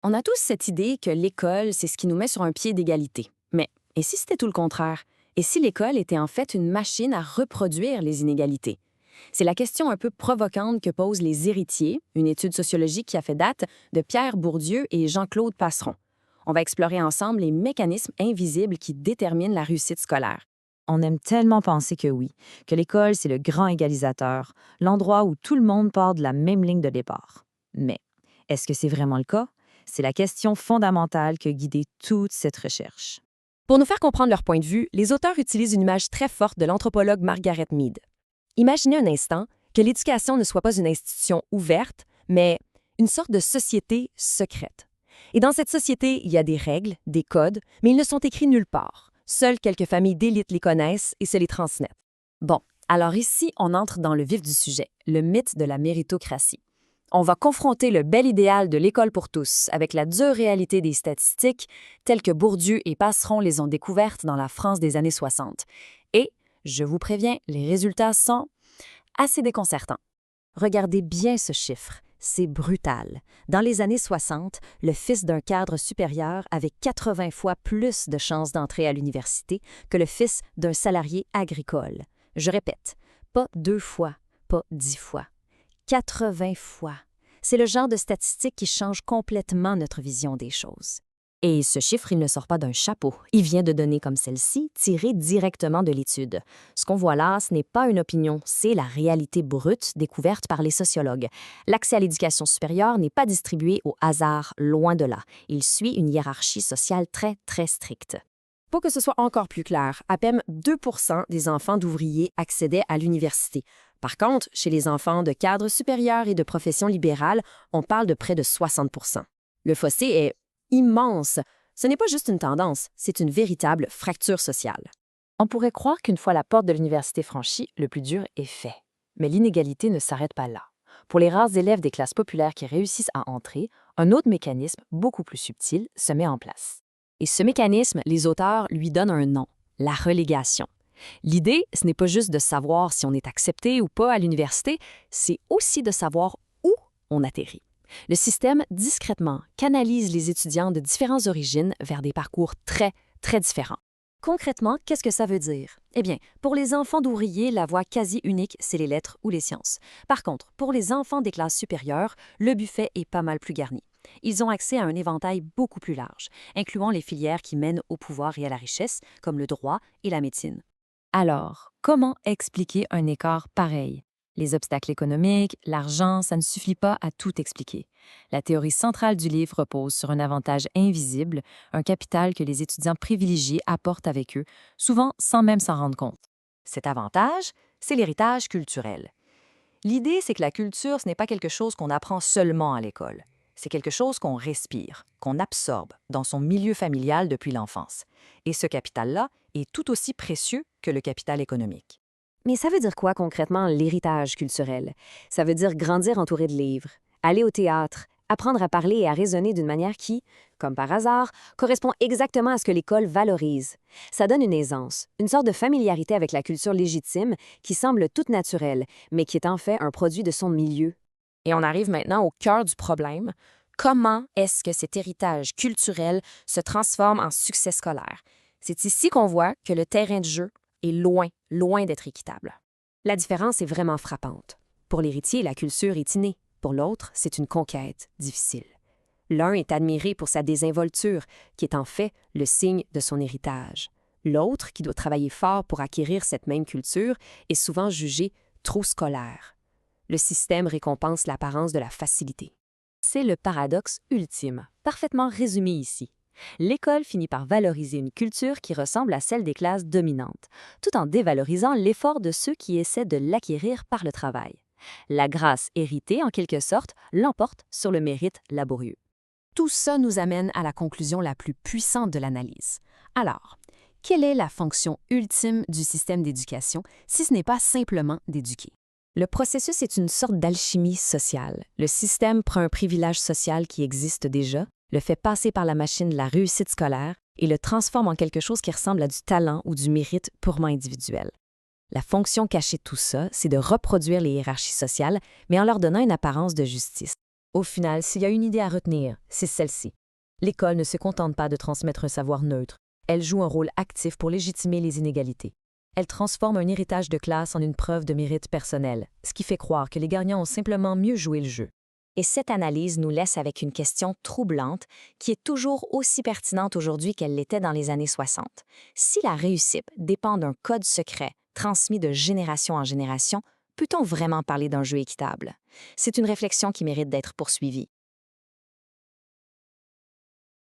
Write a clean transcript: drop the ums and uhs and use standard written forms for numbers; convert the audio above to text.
On a tous cette idée que l'école, c'est ce qui nous met sur un pied d'égalité. Mais et si c'était tout le contraire? Et si l'école était en fait une machine à reproduire les inégalités? C'est la question un peu provocante que posent Les Héritiers, une étude sociologique qui a fait date, de Pierre Bourdieu et Jean-Claude Passeron. On va explorer ensemble les mécanismes invisibles qui déterminent la réussite scolaire. On aime tellement penser que oui, que l'école, c'est le grand égalisateur, l'endroit où tout le monde part de la même ligne de départ. Mais est-ce que c'est vraiment le cas? C'est la question fondamentale qui a guidé toute cette recherche. Pour nous faire comprendre leur point de vue, les auteurs utilisent une image très forte de l'anthropologue Margaret Mead. Imaginez un instant que l'éducation ne soit pas une institution ouverte, mais une sorte de société secrète. Et dans cette société, il y a des règles, des codes, mais ils ne sont écrits nulle part. Seules quelques familles d'élite les connaissent et se les transmettent. Bon, alors ici, on entre dans le vif du sujet, le mythe de la méritocratie. On va confronter le bel idéal de l'école pour tous avec la dure réalité des statistiques telles que Bourdieu et Passeron les ont découvertes dans la France des années 60. Et, je vous préviens, les résultats sont assez déconcertants. Regardez bien ce chiffre, c'est brutal. Dans les années 60, le fils d'un cadre supérieur avait 80 fois plus de chances d'entrer à l'université que le fils d'un salarié agricole. Je répète, pas 2 fois, pas 10 fois. 80 fois. C'est le genre de statistique qui change complètement notre vision des choses. Et ce chiffre, il ne sort pas d'un chapeau. Il vient de données comme celle-ci, tirées directement de l'étude. Ce qu'on voit là, ce n'est pas une opinion, c'est la réalité brute découverte par les sociologues. L'accès à l'éducation supérieure n'est pas distribué au hasard, loin de là. Il suit une hiérarchie sociale très, très stricte. Pour que ce soit encore plus clair, à peine 2 des enfants d'ouvriers accédaient à l'université. Par contre, chez les enfants de cadres supérieurs et de professions libérales, on parle de près de 60 Le fossé est immense. Ce n'est pas juste une tendance, c'est une véritable fracture sociale. On pourrait croire qu'une fois la porte de l'université franchie, le plus dur est fait. Mais l'inégalité ne s'arrête pas là. Pour les rares élèves des classes populaires qui réussissent à entrer, un autre mécanisme, beaucoup plus subtil, se met en place. Et ce mécanisme, les auteurs lui donnent un nom, la relégation. L'idée, ce n'est pas juste de savoir si on est accepté ou pas à l'université, c'est aussi de savoir où on atterrit. Le système, discrètement, canalise les étudiants de différentes origines vers des parcours très, très différents. Concrètement, qu'est-ce que ça veut dire? Eh bien, pour les enfants d'ouvriers, la voie quasi unique, c'est les lettres ou les sciences. Par contre, pour les enfants des classes supérieures, le buffet est pas mal plus garni. Ils ont accès à un éventail beaucoup plus large, incluant les filières qui mènent au pouvoir et à la richesse, comme le droit et la médecine. Alors, comment expliquer un écart pareil? Les obstacles économiques, l'argent, ça ne suffit pas à tout expliquer. La théorie centrale du livre repose sur un avantage invisible, un capital que les étudiants privilégiés apportent avec eux, souvent sans même s'en rendre compte. Cet avantage, c'est l'héritage culturel. L'idée, c'est que la culture, ce n'est pas quelque chose qu'on apprend seulement à l'école. C'est quelque chose qu'on respire, qu'on absorbe dans son milieu familial depuis l'enfance. Et ce capital-là est tout aussi précieux que le capital économique. Mais ça veut dire quoi concrètement l'héritage culturel? Ça veut dire grandir entouré de livres, aller au théâtre, apprendre à parler et à raisonner d'une manière qui, comme par hasard, correspond exactement à ce que l'école valorise. Ça donne une aisance, une sorte de familiarité avec la culture légitime qui semble toute naturelle, mais qui est en fait un produit de son milieu. Et on arrive maintenant au cœur du problème. Comment est-ce que cet héritage culturel se transforme en succès scolaire? C'est ici qu'on voit que le terrain de jeu est loin, loin d'être équitable. La différence est vraiment frappante. Pour l'héritier, la culture est innée. Pour l'autre, c'est une conquête difficile. L'un est admiré pour sa désinvolture, qui est en fait le signe de son héritage. L'autre, qui doit travailler fort pour acquérir cette même culture, est souvent jugé trop scolaire. Le système récompense l'apparence de la facilité. C'est le paradoxe ultime, parfaitement résumé ici. L'école finit par valoriser une culture qui ressemble à celle des classes dominantes, tout en dévalorisant l'effort de ceux qui essaient de l'acquérir par le travail. La grâce héritée, en quelque sorte, l'emporte sur le mérite laborieux. Tout ça nous amène à la conclusion la plus puissante de l'analyse. Alors, quelle est la fonction ultime du système d'éducation si ce n'est pas simplement d'éduquer? Le processus est une sorte d'alchimie sociale. Le système prend un privilège social qui existe déjà, le fait passer par la machine de la réussite scolaire et le transforme en quelque chose qui ressemble à du talent ou du mérite purement individuel. La fonction cachée de tout ça, c'est de reproduire les hiérarchies sociales, mais en leur donnant une apparence de justice. Au final, s'il y a une idée à retenir, c'est celle-ci. L'école ne se contente pas de transmettre un savoir neutre, elle joue un rôle actif pour légitimer les inégalités. Elle transforme un héritage de classe en une preuve de mérite personnel, ce qui fait croire que les gagnants ont simplement mieux joué le jeu. Et cette analyse nous laisse avec une question troublante qui est toujours aussi pertinente aujourd'hui qu'elle l'était dans les années 60. Si la réussite dépend d'un code secret transmis de génération en génération, peut-on vraiment parler d'un jeu équitable? C'est une réflexion qui mérite d'être poursuivie.